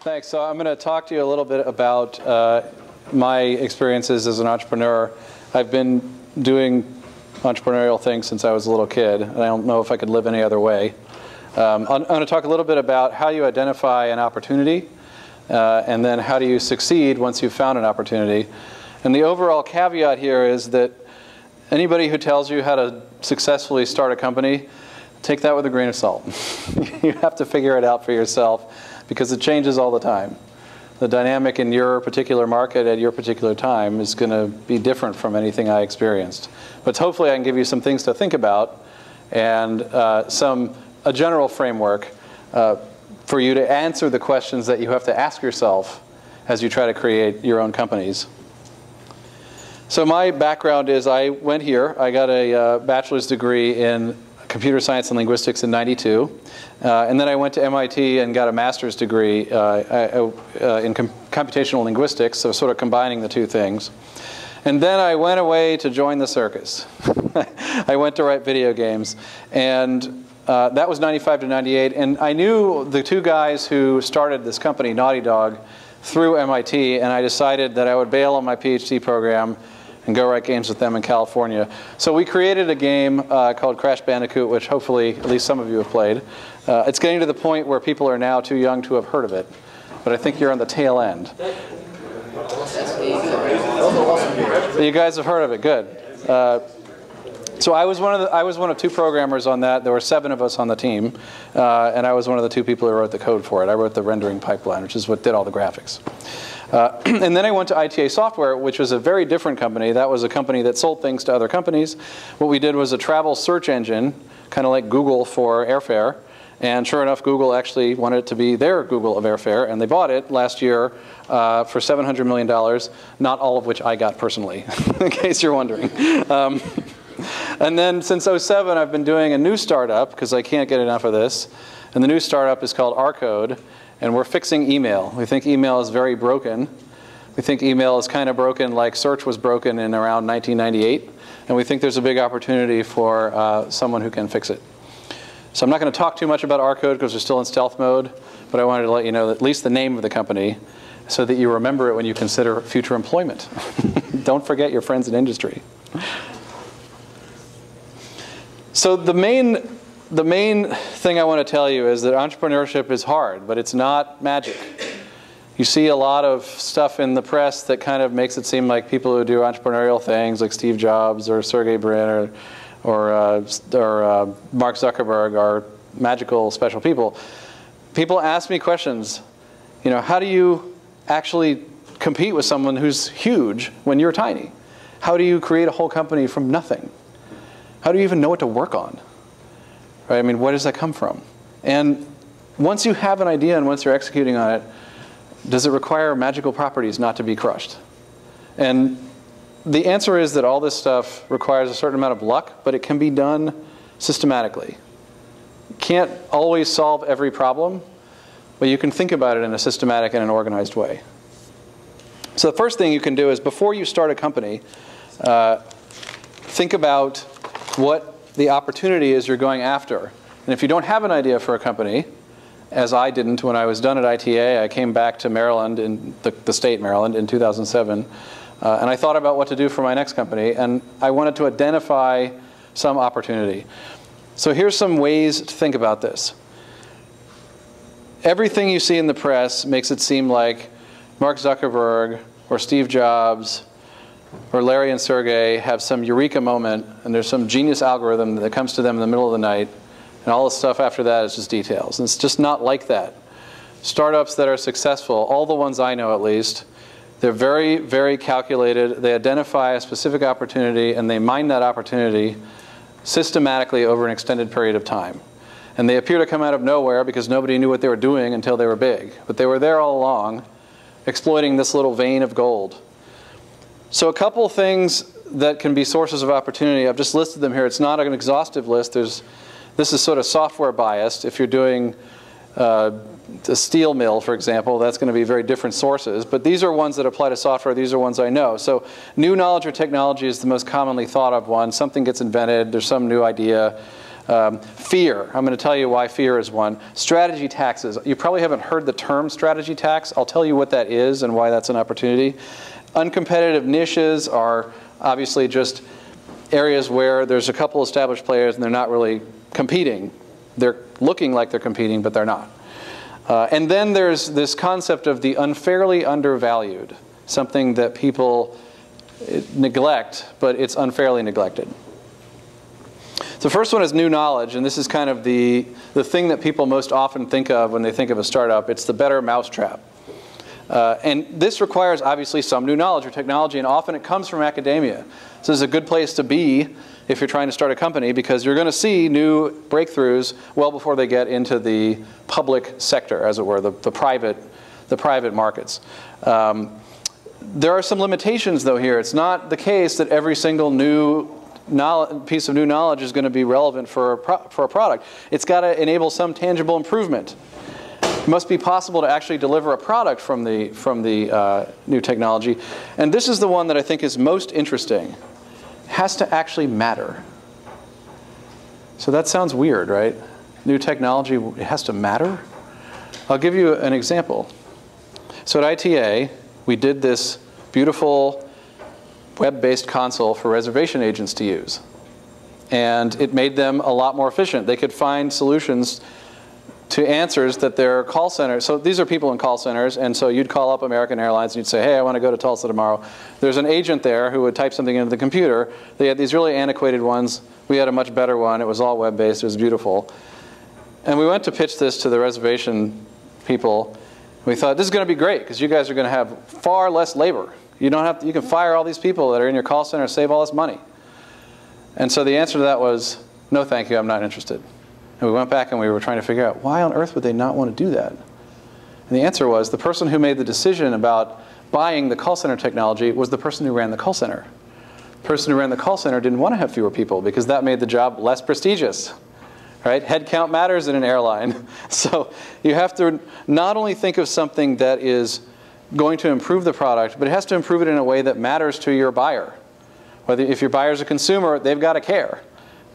Thanks. So I'm going to talk to you a little bit about my experiences as an entrepreneur. I've been doing entrepreneurial things since I was a little kid, and I don't know if I could live any other way. I'm going to talk a little bit about how you identify an opportunity, and then how do you succeed once you've found an opportunity. And the overall caveat here is that anybody who tells you how to successfully start a company, take that with a grain of salt. You have to figure it out for yourself, because it changes all the time. The dynamic in your particular market at your particular time is going to be different from anything I experienced. But hopefully I can give you some things to think about and a general framework for you to answer the questions that you have to ask yourself as you try to create your own companies. So my background is I went here. I got a bachelor's degree in computer science and linguistics in '92. And then I went to MIT and got a master's degree in computational linguistics, so sort of combining the two things. And then I went away to join the circus. I went to write video games. And that was '95 to '98. And I knew the two guys who started this company, Naughty Dog, through MIT. And I decided that I would bail on my PhD program and go write games with them in California. So we created a game called Crash Bandicoot, which hopefully at least some of you have played. It's getting to the point where people are now too young to have heard of it, but I think you're on the tail end. You guys have heard of it, good. So I was one of two programmers on that. There were 7 of us on the team, and I was one of the 2 people who wrote the code for it. I wrote the rendering pipeline, which is what did all the graphics. And then I went to ITA Software, which was a very different company. That was a company that sold things to other companies. What we did was a travel search engine, kind of like Google for airfare. And sure enough, Google actually wanted it to be their Google of airfare, and they bought it last year for $700 million, not all of which I got personally, in case you're wondering. And then since '07, I've been doing a new startup, because I can't get enough of this. And the new startup is called rCode. And we're fixing email. We think email is very broken. We think email is kind of broken like search was broken in around 1998. And we think there's a big opportunity for someone who can fix it. So I'm not going to talk too much about rCode because we're still in stealth mode. But I wanted to let you know at least the name of the company so that you remember it when you consider future employment. Don't forget your friends in industry. So the main thing I want to tell you is that entrepreneurship is hard, but it's not magic. You see a lot of stuff in the press that kind of makes it seem like people who do entrepreneurial things, like Steve Jobs or Sergey Brin or Mark Zuckerberg, are magical, special people. People ask me questions. You know, how do you actually compete with someone who's huge when you're tiny? How do you create a whole company from nothing? How do you even know what to work on? Right? I mean, where does that come from? And once you have an idea and once you're executing on it, does it require magical properties not to be crushed? And the answer is that all this stuff requires a certain amount of luck, but it can be done systematically. You can't always solve every problem, but you can think about it in a systematic and an organized way. So the first thing you can do is before you start a company, think about what the opportunity is you're going after. And if you don't have an idea for a company, as I didn't when I was done at ITA, I came back to Maryland, in the state Maryland, in 2007, and I thought about what to do for my next company, and I wanted to identify some opportunity. So here's some ways to think about this. Everything you see in the press makes it seem like Mark Zuckerberg or Steve Jobs or Larry and Sergey have some eureka moment, and there's some genius algorithm that comes to them in the middle of the night, and all the stuff after that is just details. And it's just not like that. Startups that are successful, all the ones I know at least, they're very, very calculated. They identify a specific opportunity, and they mine that opportunity systematically over an extended period of time. And they appear to come out of nowhere because nobody knew what they were doing until they were big. But they were there all along, exploiting this little vein of gold. So a couple things that can be sources of opportunity, I've just listed them here. It's not an exhaustive list. This is sort of software biased. If you're doing a steel mill, for example, that's going to be very different sources. But these are ones that apply to software. These are ones I know. So new knowledge or technology is the most commonly thought of one. Something gets invented. There's some new idea. Fear. I'm going to tell you why fear is one. Strategy taxes. You probably haven't heard the term strategy tax. I'll tell you what that is and why that's an opportunity. Uncompetitive niches are obviously just areas where there's a couple established players and they're not really competing. They're looking like they're competing, but they're not. And then there's this concept of the unfairly undervalued, something that people neglect, but it's unfairly neglected. The first one is new knowledge, and this is kind of the thing that people most often think of when they think of a startup. It's the better mousetrap. And this requires, obviously, some new knowledge or technology, and often it comes from academia. So this is a good place to be if you're trying to start a company, because you're going to see new breakthroughs well before they get into the public sector, as it were, the private markets. There are some limitations, though, here. It's not the case that every single new piece of new knowledge is going to be relevant for a product. It's got to enable some tangible improvement. It must be possible to actually deliver a product from the new technology. And this is the one that I think is most interesting. It has to actually matter. So that sounds weird, right? New technology, it has to matter? I'll give you an example. So at ITA, we did this beautiful web-based console for reservation agents to use. And it made them a lot more efficient. They could find solutions to answers that their call centers, so these are people in call centers, and so you'd call up American Airlines and you'd say, hey, I want to go to Tulsa tomorrow. There's an agent there who would type something into the computer. They had these really antiquated ones. We had a much better one. It was all web-based. It was beautiful. And we went to pitch this to the reservation people. We thought, this is going to be great, because you guys are going to have far less labor. You don't have to, you can fire all these people that are in your call center and save all this money. And so the answer to that was, no thank you, I'm not interested. And we went back and we were trying to figure out, why on earth would they not want to do that? And the answer was, the person who made the decision about buying the call center technology was the person who ran the call center. The person who ran the call center didn't want to have fewer people, because that made the job less prestigious. Right? Head count matters in an airline. So you have to not only think of something that is going to improve the product, but it has to improve it in a way that matters to your buyer. If your buyer is a consumer, they've got to care.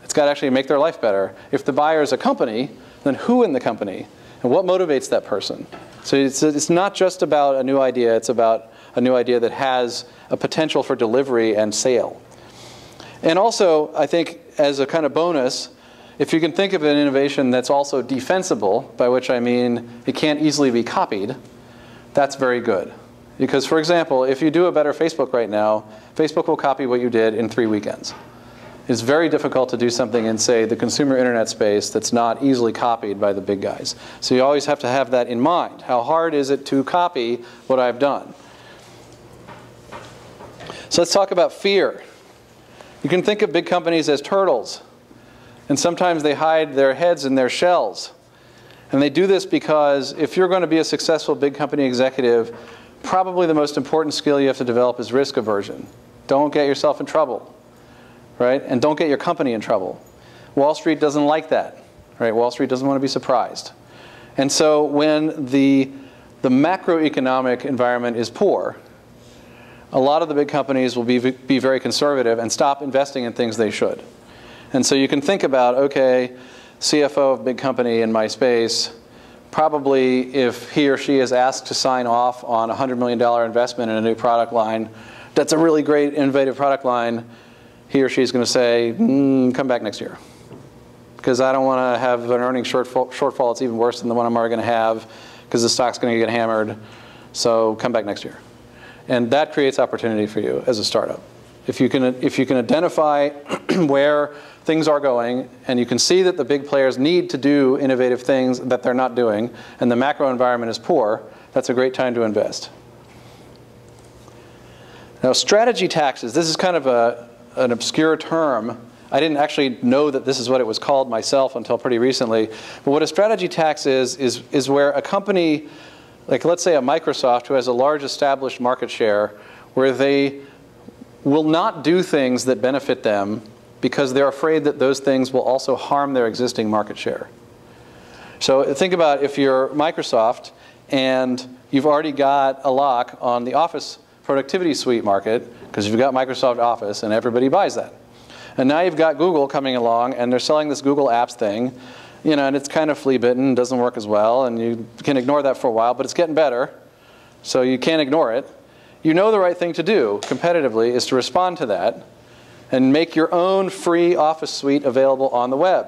It's got to actually make their life better. If the buyer is a company, then who in the company? And what motivates that person? So it's not just about a new idea. It's about a new idea that has a potential for delivery and sale. And also, I think, as a kind of bonus, if you can think of an innovation that's also defensible, by which I mean it can't easily be copied, that's very good. Because, for example, if you do a better Facebook right now, Facebook will copy what you did in 3 weekends. It's very difficult to do something in, say, the consumer internet space that's not easily copied by the big guys. So you always have to have that in mind. How hard is it to copy what I've done? So let's talk about fear. You can think of big companies as turtles. And sometimes they hide their heads in their shells. And they do this because if you're going to be a successful big company executive, probably the most important skill you have to develop is risk aversion. Don't get yourself in trouble, right? And don't get your company in trouble. Wall Street doesn't like that, right? Wall Street doesn't want to be surprised. And so when the macroeconomic environment is poor, a lot of the big companies will be very conservative and stop investing in things they should. And so you can think about, okay, CFO of a big company in my space, probably if he or she is asked to sign off on a $100 million investment in a new product line, that's a really great, innovative product line, he or she is going to say, come back next year. Because I don't want to have an earnings shortfall that's even worse than the one I'm already going to have, because the stock's going to get hammered, so come back next year. And that creates opportunity for you as a startup. If you can identify where things are going, and you can see that the big players need to do innovative things that they're not doing, and the macro environment is poor, that's a great time to invest. Now, strategy taxes, this is kind of an obscure term. I didn't actually know that this is what it was called myself until pretty recently. But what a strategy tax is where a company, like let's say a Microsoft, who has a large established market share, where they will not do things that benefit them because they're afraid that those things will also harm their existing market share. So think about if you're Microsoft and you've already got a lock on the Office productivity suite market, because you've got Microsoft Office and everybody buys that. And now you've got Google coming along, and they're selling this Google Apps thing, you know, and it's kind of flea-bitten, doesn't work as well, and you can ignore that for a while, but it's getting better, so you can't ignore it. You know the right thing to do competitively is to respond to that and make your own free Office suite available on the web.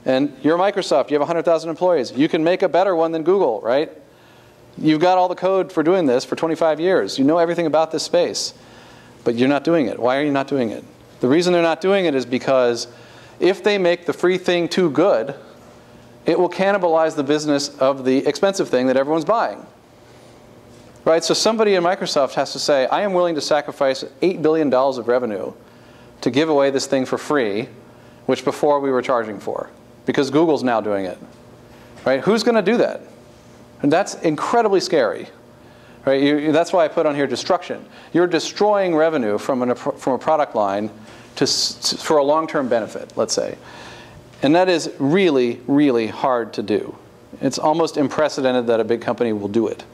And you're Microsoft, you have 100,000 employees. You can make a better one than Google, right? You've got all the code for doing this for 25 years. You know everything about this space, but you're not doing it. Why are you not doing it? The reason they're not doing it is because if they make the free thing too good, it will cannibalize the business of the expensive thing that everyone's buying. Right? So somebody in Microsoft has to say, I am willing to sacrifice $8 billion of revenue to give away this thing for free, which before we were charging for, because Google's now doing it. Right? Who's going to do that? And that's incredibly scary. Right? That's why I put on here destruction. You're destroying revenue from a product line for a long-term benefit, let's say. And that is really, really hard to do. It's almost unprecedented that a big company will do it.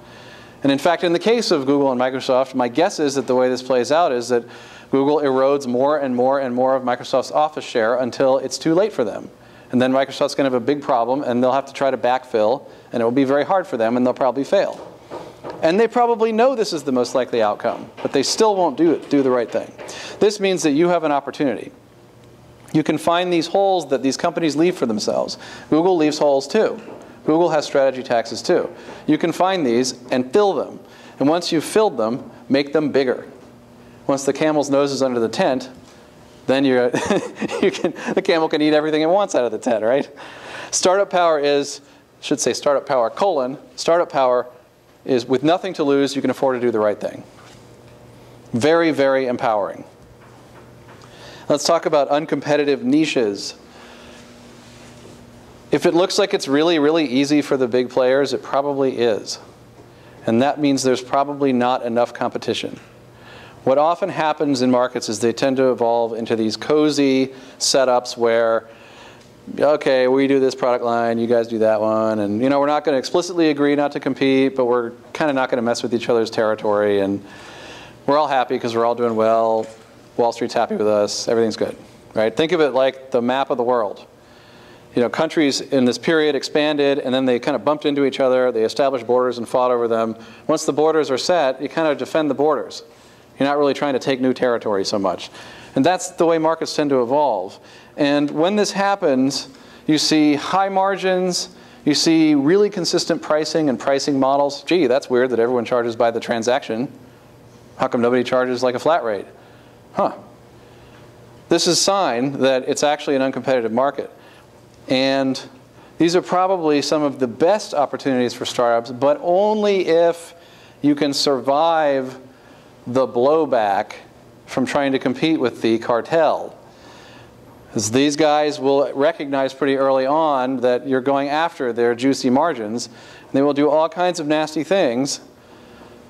And in fact, in the case of Google and Microsoft, my guess is that the way this plays out is that Google erodes more and more and more of Microsoft's Office share until it's too late for them. And then Microsoft's going to have a big problem, and they'll have to try to backfill, and it will be very hard for them, and they'll probably fail. And they probably know this is the most likely outcome, but they still won't do the right thing. This means that you have an opportunity. You can find these holes that these companies leave for themselves. Google leaves holes too. Google has strategy taxes too. You can find these and fill them. And once you've filled them, make them bigger. Once the camel's nose is under the tent, then the camel can eat everything it wants out of the tent, right? Startup power is, should say startup power, startup power is with nothing to lose, you can afford to do the right thing. Very, very empowering. Let's talk about uncompetitive niches. If it looks like it's really, really easy for the big players, it probably is. And that means there's probably not enough competition. What often happens in markets is they tend to evolve into these cozy setups where, okay, we do this product line, you guys do that one, and we're not going to explicitly agree not to compete, but we're kind of not going to mess with each other's territory, and we're all happy because we're all doing well. Wall Street's happy with us. Everything's good, right? Think of it like the map of the world. Countries in this period expanded, and then they kind of bumped into each other. They established borders and fought over them. Once the borders are set, you kind of defend the borders. You're not really trying to take new territory so much. And that's the way markets tend to evolve. And when this happens, you see high margins. You see really consistent pricing and pricing models. Gee, that's weird that everyone charges by the transaction. How come nobody charges like a flat rate? Huh. This is a sign that it's actually an uncompetitive market. And these are probably some of the best opportunities for startups, but only if you can survive the blowback from trying to compete with the cartel. Because these guys will recognize pretty early on that you're going after their juicy margins, and they will do all kinds of nasty things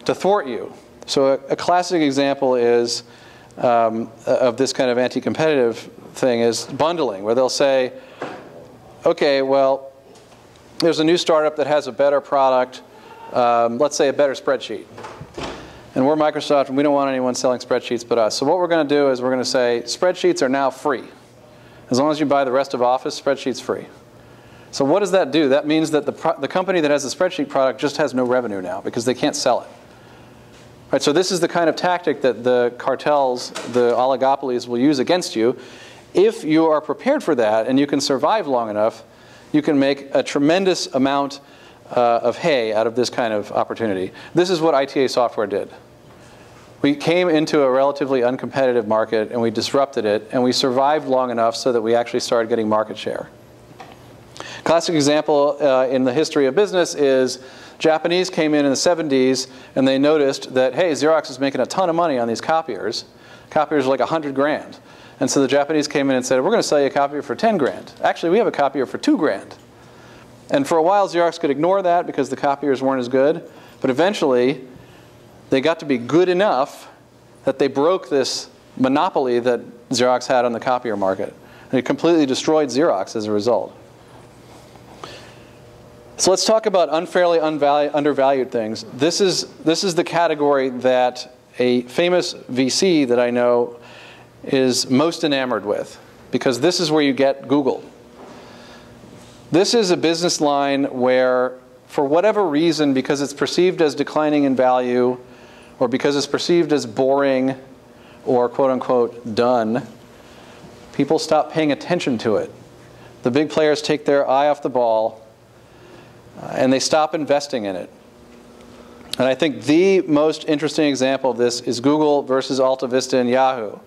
to thwart you. So a classic example is of this kind of anti-competitive thing is bundling, where they'll say, okay, well, there's a new startup that has a better product, let's say a better spreadsheet. And we're Microsoft, and we don't want anyone selling spreadsheets but us. So what we're going to do is we're going to say, spreadsheets are now free. As long as you buy the rest of Office, spreadsheets free. So what does that do? That means that the company that has the spreadsheet product just has no revenue now because they can't sell it. Right, so this is the kind of tactic that the cartels, the oligopolies will use against you. If you are prepared for that and you can survive long enough, you can make a tremendous amount of hay out of this kind of opportunity. This is what ITA Software did. We came into a relatively uncompetitive market and we disrupted it, and we survived long enough so that we actually started getting market share. Classic example in the history of business is Japanese came in the 70s and they noticed that, hey, Xerox is making a ton of money on these copiers. Copiers are like 100 grand. And so the Japanese came in and said, we're going to sell you a copier for 10 grand. Actually, we have a copier for 2 grand. And for a while, Xerox could ignore that because the copiers weren't as good. But eventually, they got to be good enough that they broke this monopoly that Xerox had on the copier market. And it completely destroyed Xerox as a result. So let's talk about unfairly undervalued things. This is the category that a famous VC that I know is most enamored with, because this is where you get Google. This is a business line where, for whatever reason, because it's perceived as declining in value, or because it's perceived as boring, or quote unquote done, people stop paying attention to it. The big players take their eye off the ball, and they stop investing in it. And I think the most interesting example of this is Google versus Alta Vista and Yahoo.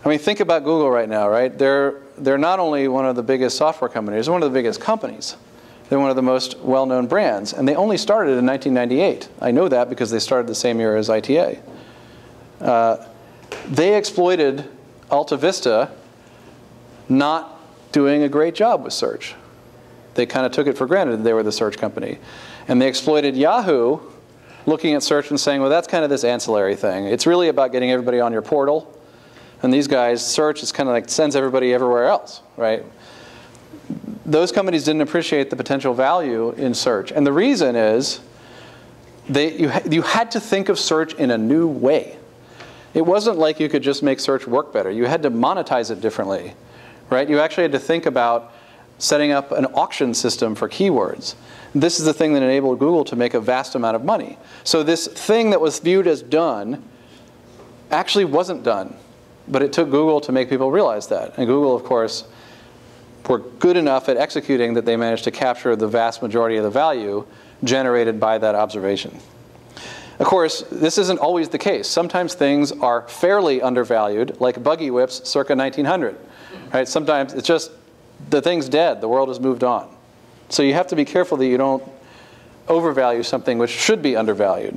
I mean, think about Google right now, right? They're not only one of the biggest software companies, they're one of the biggest companies. They're one of the most well-known brands, and they only started in 1998. I know that because they started the same year as ITA. They exploited Alta Vista not doing a great job with search. They kind of took it for granted that they were the search company. And they exploited Yahoo, looking at search and saying, well, that's kind of this ancillary thing. It's really about getting everybody on your portal. And these guys, search is kind of like sends everybody everywhere else, right? Those companies didn't appreciate the potential value in search. And the reason is you had to think of search in a new way. It wasn't like you could just make search work better. You had to monetize it differently, right? You actually had to think about setting up an auction system for keywords. This is the thing that enabled Google to make a vast amount of money. So this thing that was viewed as done actually wasn't done. But it took Google to make people realize that. And Google, of course, were good enough at executing that they managed to capture the vast majority of the value generated by that observation. Of course, this isn't always the case. Sometimes things are fairly undervalued, like buggy whips circa 1900. Right? Sometimes it's just the thing's dead. The world has moved on. So you have to be careful that you don't overvalue something which should be undervalued.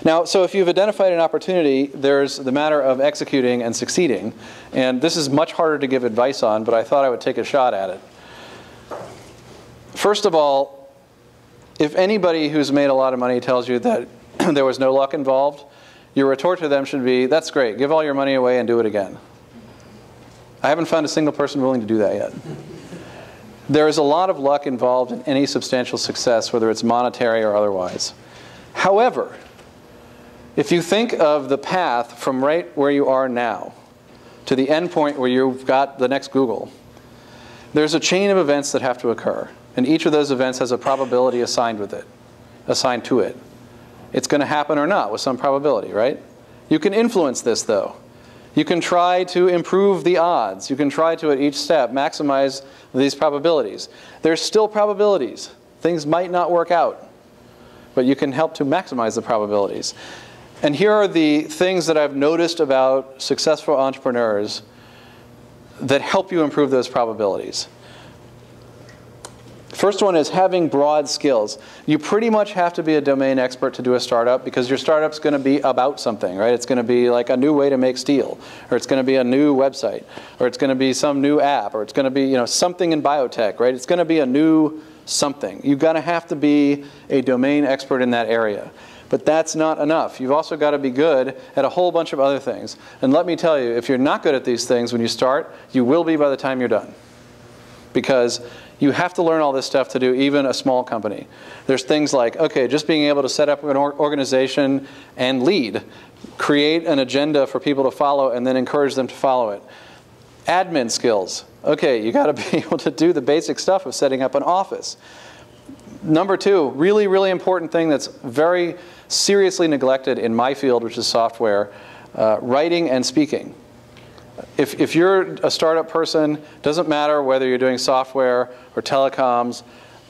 Now, so if you've identified an opportunity, there's the matter of executing and succeeding. And this is much harder to give advice on, but I thought I would take a shot at it. First of all, if anybody who's made a lot of money tells you that there was no luck involved, your retort to them should be, that's great, give all your money away and do it again. I haven't found a single person willing to do that yet. There is a lot of luck involved in any substantial success, whether it's monetary or otherwise. However, if you think of the path from right where you are now to the end point where you've got the next Google, there's a chain of events that have to occur. And each of those events has a probability assigned to it. It's going to happen or not with some probability, right? You can influence this, though. You can try to improve the odds. You can try to, at each step, maximize these probabilities. There's still probabilities. Things might not work out. But you can help to maximize the probabilities. And here are the things that I've noticed about successful entrepreneurs that help you improve those probabilities. First one is having broad skills. You pretty much have to be a domain expert to do a startup because your startup's going to be about something, right? It's going to be like a new way to make steel, or it's going to be a new website, or it's going to be some new app, or it's going to be, something in biotech, right? It's going to be a new something. You've got to have to be a domain expert in that area. But that's not enough. You've also got to be good at a whole bunch of other things. And let me tell you, if you're not good at these things when you start, you will be by the time you're done. Because you have to learn all this stuff to do even a small company. There's things like, okay, just being able to set up an organization and lead. Create an agenda for people to follow and then encourage them to follow it. Admin skills. Okay, you got to be able to do the basic stuff of setting up an office. Number two, really, really important thing that's very seriously neglected in my field, which is software, writing and speaking. If you're a startup person, doesn't matter whether you're doing software or telecoms,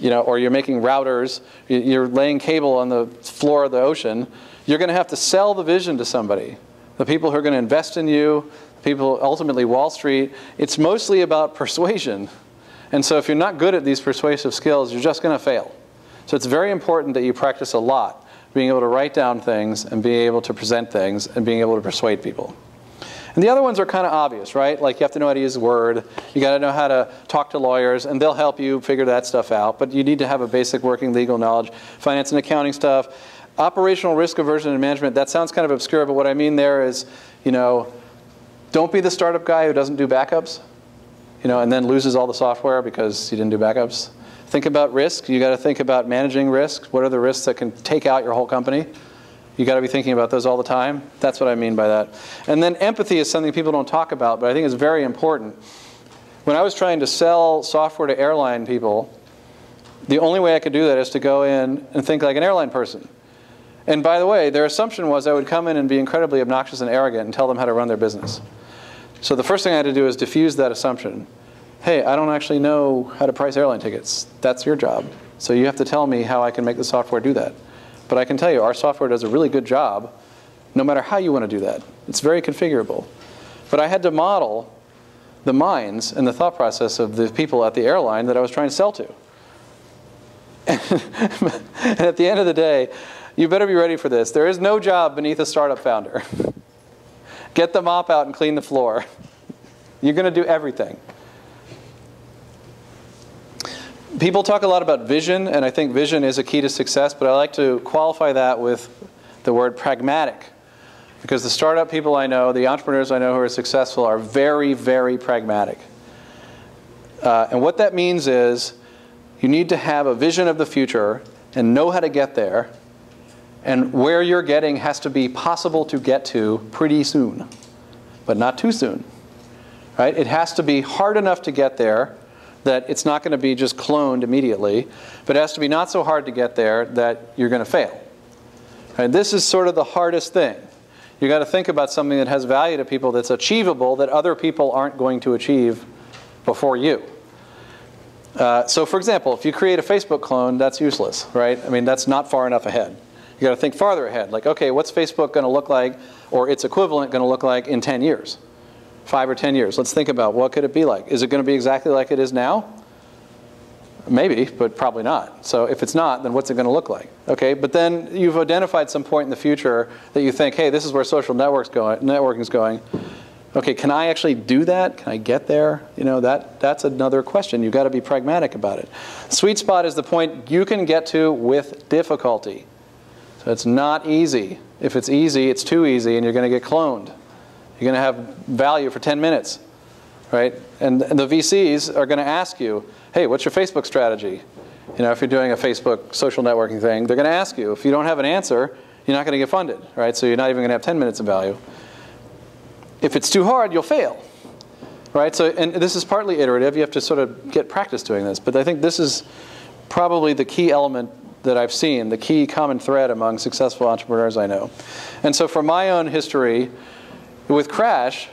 or you're making routers, you're laying cable on the floor of the ocean, you're going to have to sell the vision to somebody. The people who are going to invest in you, people, ultimately Wall Street, it's mostly about persuasion. And so if you're not good at these persuasive skills, you're just going to fail. So it's very important that you practice a lot, being able to write down things and being able to present things and being able to persuade people. And the other ones are kind of obvious, right? Like you have to know how to use Word, you got to know how to talk to lawyers, and they'll help you figure that stuff out. But you need to have a basic working legal knowledge, finance and accounting stuff. Operational risk aversion and management, that sounds kind of obscure, but what I mean there is, don't be the startup guy who doesn't do backups, and then loses all the software because you didn't do backups. Think about risk. You got to think about managing risk. What are the risks that can take out your whole company? You got to be thinking about those all the time. That's what I mean by that. And then empathy is something people don't talk about, but I think is very important. When I was trying to sell software to airline people, the only way I could do that is to go in and think like an airline person. And by the way, their assumption was I would come in and be incredibly obnoxious and arrogant and tell them how to run their business. So the first thing I had to do is diffuse that assumption. Hey, I don't actually know how to price airline tickets. That's your job. So you have to tell me how I can make the software do that. But I can tell you, our software does a really good job, no matter how you want to do that. It's very configurable. But I had to model the minds and the thought process of the people at the airline that I was trying to sell to. And at the end of the day, you better be ready for this. There is no job beneath a startup founder. Get the mop out and clean the floor. You're going to do everything. People talk a lot about vision, and I think vision is a key to success, but I like to qualify that with the word pragmatic. Because the startup people I know, the entrepreneurs I know who are successful are very, very pragmatic. And what that means is you need to have a vision of the future and know how to get there. And where you're getting has to be possible to get to pretty soon, but not too soon. Right? It has to be hard enough to get there that it's not going to be just cloned immediately, but it has to be not so hard to get there that you're going to fail. And this is sort of the hardest thing. You've got to think about something that has value to people that's achievable that other people aren't going to achieve before you. So for example, if you create a Facebook clone, that's useless, right? I mean, that's not far enough ahead. You've got to think farther ahead. Like, okay, what's Facebook going to look like, or its equivalent going to look like in 10 years? 5 or 10 years. Let's think about what could it be like. Is it going to be exactly like it is now? Maybe, but probably not. So if it's not, then what's it going to look like? Okay, but then you've identified some point in the future that you think, hey, this is where social networking is going. Okay, can I actually do that? Can I get there? You know, that's another question. You've got to be pragmatic about it. Sweet spot is the point you can get to with difficulty. So it's not easy. If it's easy, it's too easy, and you're going to get cloned. You're going to have value for 10 minutes, right? And the VCs are going to ask you, hey, what's your Facebook strategy? You know, if you're doing a Facebook social networking thing, they're going to ask you. If you don't have an answer, you're not going to get funded, right? So you're not even going to have 10 minutes of value. If it's too hard, you'll fail, right? So, and this is partly iterative. You have to sort of get practice doing this. But I think this is probably the key element that I've seen, the key common thread among successful entrepreneurs I know. And so from my own history, with Crash,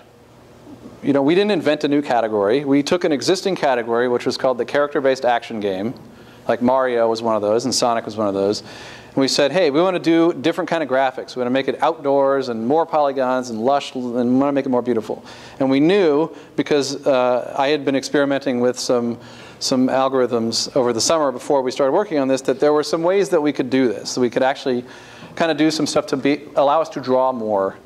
you know, we didn't invent a new category. We took an existing category, which was called the character-based action game. Like Mario was one of those, and Sonic was one of those. And we said, hey, we want to do different kind of graphics. We want to make it outdoors and more polygons and lush, and we want to make it more beautiful. And we knew, because I had been experimenting with some algorithms over the summer before we started working on this, that there were some ways that we could do this. So we could actually kind of do some stuff to allow us to draw more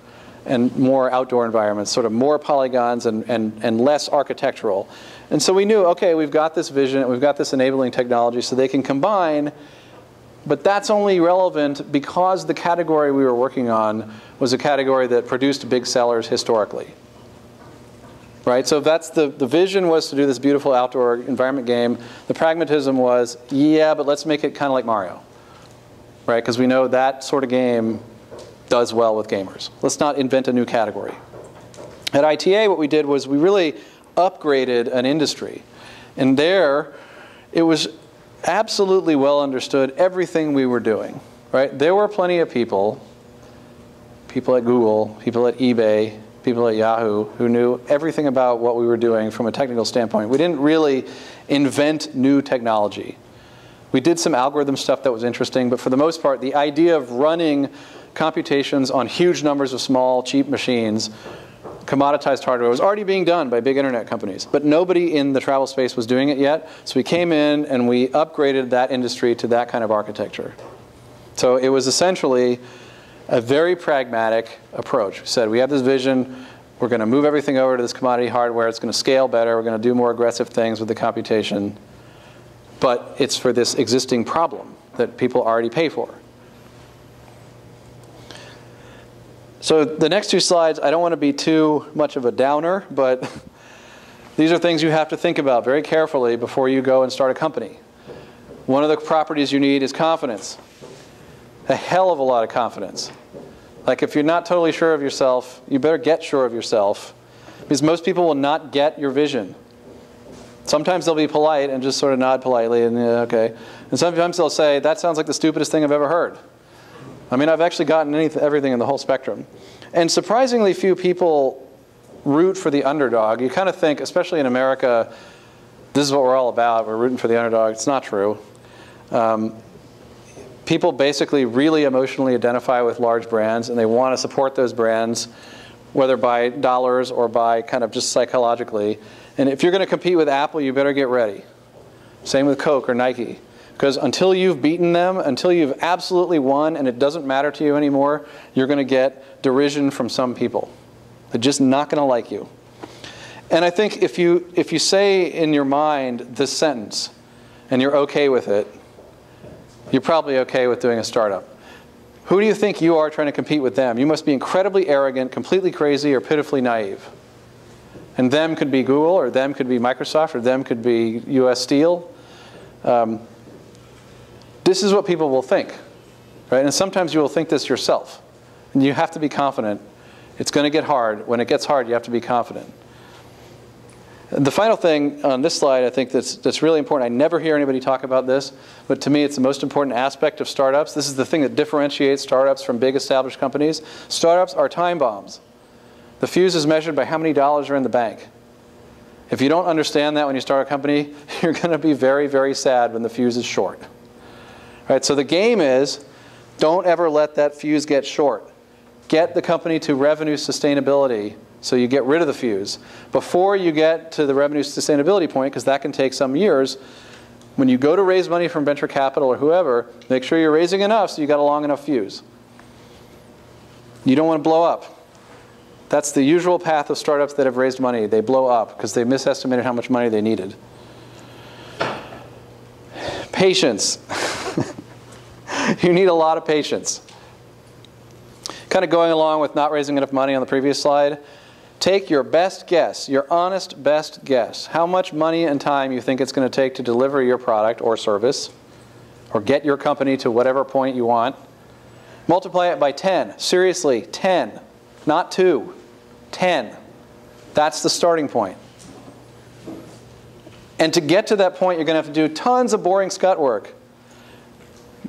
and more outdoor environments, sort of more polygons and less architectural. And so we knew, okay, we've got this vision, we've got this enabling technology so they can combine, but that's only relevant because the category we were working on was a category that produced big sellers historically. Right? So that's the vision was to do this beautiful outdoor environment game. The pragmatism was, yeah, but let's make it kind of like Mario. Right? Because we know that sort of game does well with gamers. Let's not invent a new category. At ITA, what we did was we really upgraded an industry. And there, it was absolutely well understood everything we were doing. Right? There were plenty of people at Google, people at eBay, people at Yahoo, who knew everything about what we were doing from a technical standpoint. We didn't really invent new technology. We did some algorithm stuff that was interesting, but for the most part, the idea of running computations on huge numbers of small, cheap machines, commoditized hardware, was already being done by big internet companies. But nobody in the travel space was doing it yet, so we came in and we upgraded that industry to that kind of architecture. So it was essentially a very pragmatic approach. We said, we have this vision, we're going to move everything over to this commodity hardware, it's going to scale better, we're going to do more aggressive things with the computation, but it's for this existing problem that people already pay for. So the next two slides, I don't want to be too much of a downer, but these are things you have to think about very carefully before you go and start a company. One of the properties you need is confidence. a hell of a lot of confidence. Like if you're not totally sure of yourself, you better get sure of yourself, because most people will not get your vision. Sometimes they'll be polite and just sort of nod politely and yeah, okay. And sometimes they'll say, that sounds like the stupidest thing I've ever heard. I mean, I've actually gotten everything in the whole spectrum. And surprisingly few people root for the underdog. You kind of think, especially in America, this is what we're all about. We're rooting for the underdog. It's not true. People basically really emotionally identify with large brands, and they want to support those brands, whether by dollars or by kind of just psychologically. And if you're going to compete with Apple, you better get ready. Same with Coke or Nike. Because until you've beaten them, until you've absolutely won and it doesn't matter to you anymore, you're going to get derision from some people. They're just not going to like you. And I think if you say in your mind this sentence and you're okay with it, you're probably okay with doing a startup. Who do you think you are trying to compete with them? You must be incredibly arrogant, completely crazy, or pitifully naive. And them could be Google, or them could be Microsoft, or them could be US Steel. This is what people will think, right? And sometimes you will think this yourself. And you have to be confident. It's going to get hard. When it gets hard, you have to be confident. The final thing on this slide, I think that's really important. I never hear anybody talk about this, but to me it's the most important aspect of startups. This is the thing that differentiates startups from big established companies. Startups are time bombs. The fuse is measured by how many dollars are in the bank. If you don't understand that when you start a company, you're going to be very, very sad when the fuse is short. Right, so the game is, don't ever let that fuse get short. Get the company to revenue sustainability so you get rid of the fuse. Before you get to the revenue sustainability point, because that can take some years, when you go to raise money from venture capital or whoever, make sure you're raising enough so you got a long enough fuse. You don't want to blow up. That's the usual path of startups that have raised money. They blow up because they misestimated how much money they needed. Patience. You need a lot of patience. Kind of going along with not raising enough money on the previous slide, take your best guess, your honest best guess, how much money and time you think it's going to take to deliver your product or service, or get your company to whatever point you want. Multiply it by 10. Seriously, 10. Not 2. 10. That's the starting point. And to get to that point, you're going to have to do tons of boring scut work.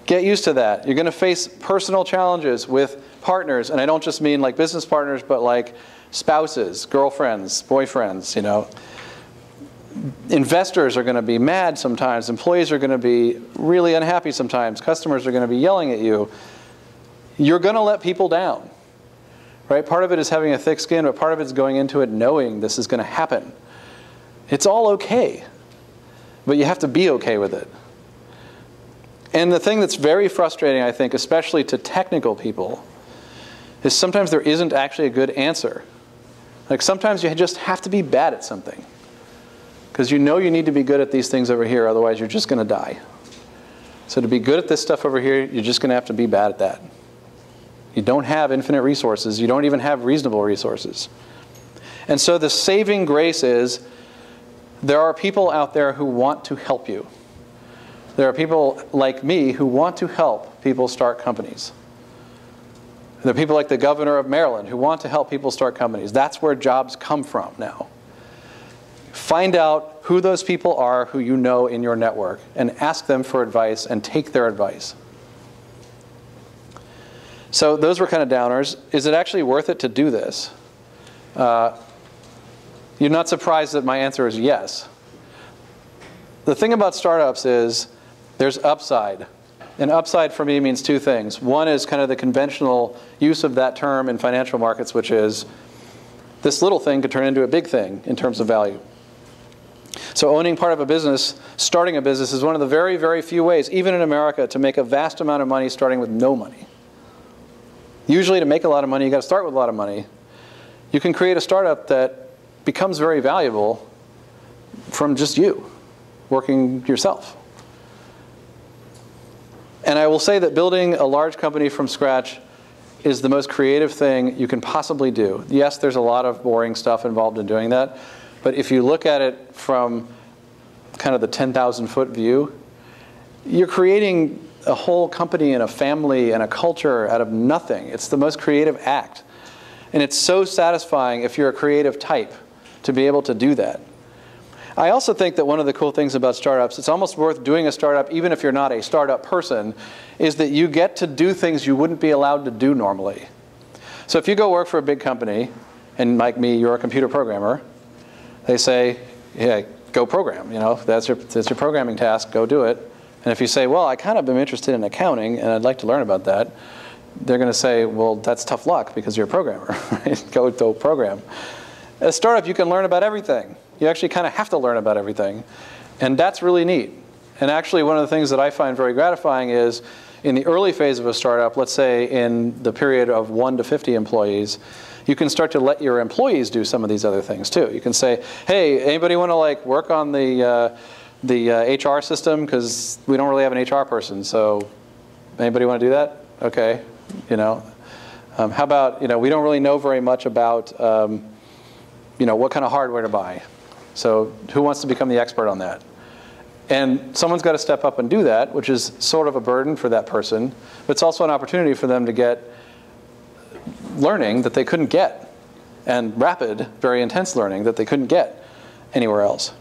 Get used to that. You're going to face personal challenges with partners, and I don't just mean like business partners, but like spouses, girlfriends, boyfriends, you know. Investors are going to be mad sometimes. Employees are going to be really unhappy sometimes. Customers are going to be yelling at you. You're going to let people down, right? Part of it is having a thick skin, but part of it is going into it knowing this is going to happen. It's all okay, but you have to be okay with it. And the thing that's very frustrating, I think, especially to technical people, is sometimes there isn't actually a good answer. Like sometimes you just have to be bad at something. Because you know you need to be good at these things over here, otherwise you're just going to die. So to be good at this stuff over here, you're just going to have to be bad at that. You don't have infinite resources. You don't even have reasonable resources. And so the saving grace is there are people out there who want to help you. There are people like me who want to help people start companies. There are people like the governor of Maryland who want to help people start companies. That's where jobs come from now. Find out who those people are who you know in your network and ask them for advice and take their advice. So those were kind of downers. Is it actually worth it to do this? You're not surprised that my answer is yes. The thing about startups is there's upside. And upside for me means two things. One is kind of the conventional use of that term in financial markets, which is this little thing could turn into a big thing in terms of value. So owning part of a business, starting a business, is one of the very, very few ways, even in America, to make a vast amount of money starting with no money. Usually to make a lot of money, you've got to start with a lot of money. You can create a startup that becomes very valuable from just you working yourself. And I will say that building a large company from scratch is the most creative thing you can possibly do. Yes, there's a lot of boring stuff involved in doing that. But if you look at it from kind of the 10,000-foot view, you're creating a whole company and a family and a culture out of nothing. It's the most creative act. And it's so satisfying if you're a creative type to be able to do that. I also think that one of the cool things about startups, it's almost worth doing a startup even if you're not a startup person, is that you get to do things you wouldn't be allowed to do normally. So if you go work for a big company, and like me, you're a computer programmer, they say, yeah, go program. You know, that's your programming task, go do it. And if you say, well, I kind of am interested in accounting and I'd like to learn about that, they're going to say, well, that's tough luck because you're a programmer, right? Go program. As a startup, you can learn about everything. You actually kind of have to learn about everything. And that's really neat. And actually, one of the things that I find very gratifying is in the early phase of a startup, let's say in the period of 1 to 50 employees, you can start to let your employees do some of these other things too. You can say, hey, anybody want to like work on the HR system? Because we don't really have an HR person. So anybody want to do that? OK. You know, how about, we don't really know very much about, what kind of hardware to buy. So who wants to become the expert on that? And someone's got to step up and do that, which is sort of a burden for that person. But it's also an opportunity for them to get learning that they couldn't get, and rapid, very intense learning that they couldn't get anywhere else.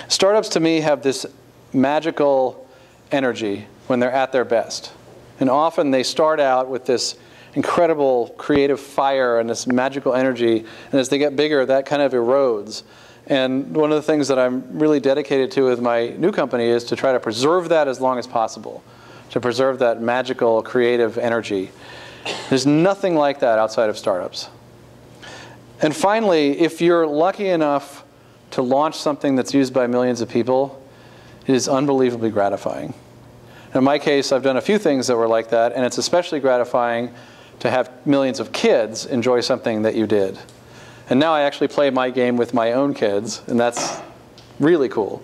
Startups, to me, have this magical energy when they're at their best. And often they start out with this incredible creative fire and this magical energy. And as they get bigger, that kind of erodes. And one of the things that I'm really dedicated to with my new company is to try to preserve that as long as possible, to preserve that magical creative energy. There's nothing like that outside of startups. And finally, if you're lucky enough to launch something that's used by millions of people, it is unbelievably gratifying. In my case, I've done a few things that were like that, and it's especially gratifying to have millions of kids enjoy something that you did. And now I actually play my game with my own kids, and that's really cool.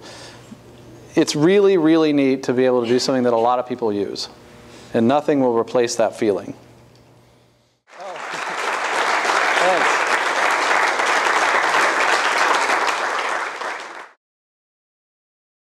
It's really, really neat to be able to do something that a lot of people use, and nothing will replace that feeling. Oh. Thanks.